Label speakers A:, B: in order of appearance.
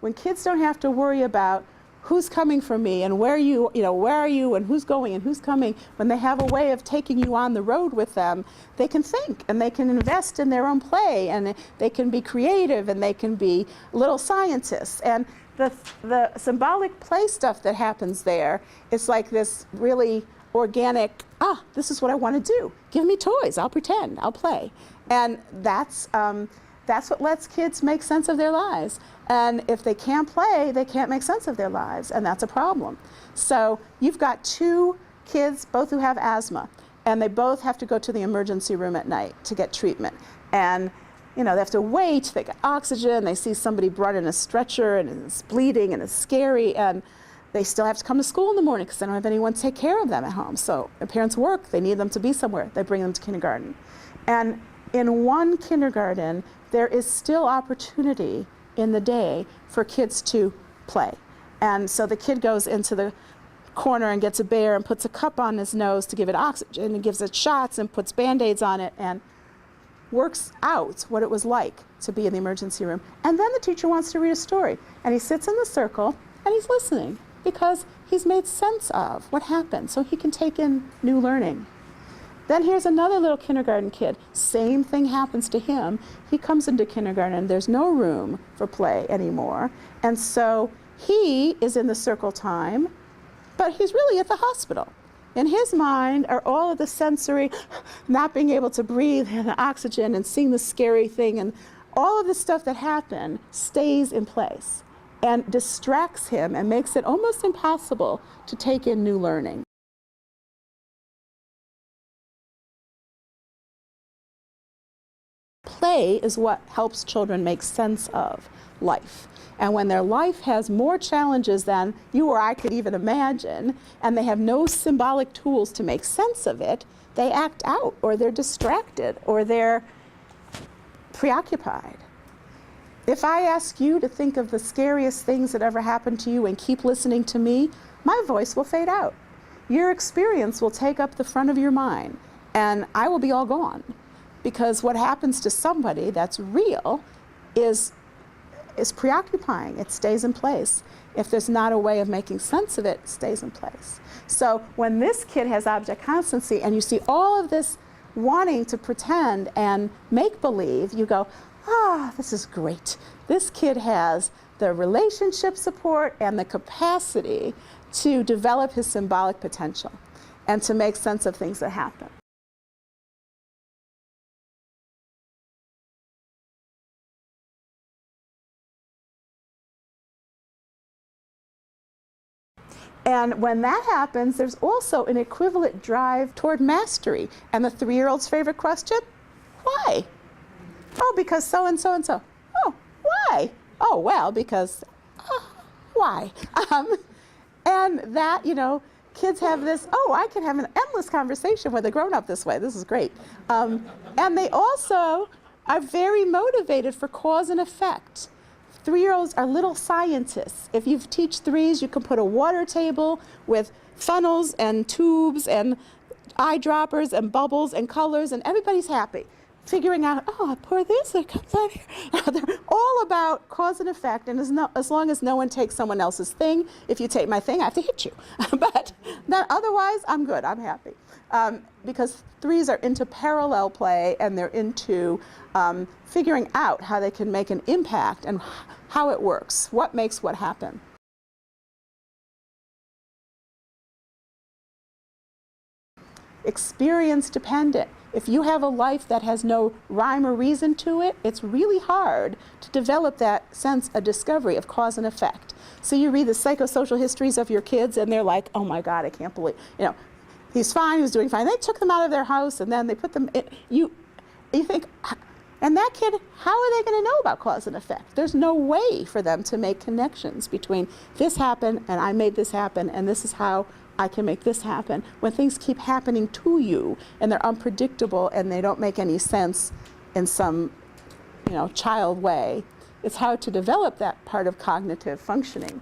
A: when kids don't have to worry about who's coming for me and where are you and who's going and who's coming, when they have a way of taking you on the road with them, they can think and they can invest in their own play, and they can be creative, and they can be little scientists. And the symbolic play stuff that happens there is like this really organic, this is what I want to do. Give me toys, I'll pretend, I'll play. And that's what lets kids make sense of their lives. And if they can't play, they can't make sense of their lives, and that's a problem. So you've got two kids, both who have asthma, and they both have to go to the emergency room at night to get treatment. And they have to wait, they get oxygen, they see somebody brought in a stretcher, and it's bleeding, and it's scary, and they still have to come to school in the morning because they don't have anyone to take care of them at home. So their parents work, they need them to be somewhere, they bring them to kindergarten. And in one kindergarten, there is still opportunity in the day for kids to play. And so the kid goes into the corner and gets a bear and puts a cup on his nose to give it oxygen, and gives it shots and puts Band-Aids on it, and works out what it was like to be in the emergency room. And then the teacher wants to read a story, and he sits in the circle and he's listening because he's made sense of what happened so he can take in new learning. Then here's another little kindergarten kid. Same thing happens to him. He comes into kindergarten and there's no room for play anymore. And so he is in the circle time, but he's really at the hospital. In his mind are all of the sensory, not being able to breathe, and the oxygen, and seeing the scary thing, and all of the stuff that happened stays in place and distracts him and makes it almost impossible to take in new learning. Play is what helps children make sense of life. And when their life has more challenges than you or I could even imagine, and they have no symbolic tools to make sense of it, they act out, or they're distracted, or they're preoccupied. If I ask you to think of the scariest things that ever happened to you and keep listening to me, my voice will fade out. Your experience will take up the front of your mind, and I will be all gone. Because what happens to somebody that's real is preoccupying. It stays in place. If there's not a way of making sense of it, it stays in place. So when this kid has object constancy and you see all of this wanting to pretend and make believe, you go, this is great. This kid has the relationship support and the capacity to develop his symbolic potential and to make sense of things that happen. And when that happens, there's also an equivalent drive toward mastery. And the 3-year-old's favorite question? Why? Oh, because so and so and so. Oh, why? Oh, well, because, why? And that, kids have this, I can have an endless conversation with a grown-up this way. This is great. And they also are very motivated for cause and effect. 3-year-olds are little scientists. If you teach 3s, you can put a water table with funnels and tubes and eyedroppers and bubbles and colors, and everybody's happy. Figuring out, I pour this, it comes out here. They're all about cause and effect, and as long as no one takes someone else's thing. If you take my thing, I have to hit you. But otherwise, I'm good, I'm happy. Because 3s are into parallel play, and they're into figuring out how they can make an impact and how it works, what makes what happen. Experience dependent. If you have a life that has no rhyme or reason to it, it's really hard to develop that sense of discovery of cause and effect. So you read the psychosocial histories of your kids and they're like, oh my God, I can't believe, he's fine, he's doing fine. They took them out of their house and then they put them in, you think, and that kid, how are they going to know about cause and effect? There's no way for them to make connections between this happened and I made this happen and this is how I can make this happen. When things keep happening to you and they're unpredictable and they don't make any sense in some, child way, it's hard to develop that part of cognitive functioning.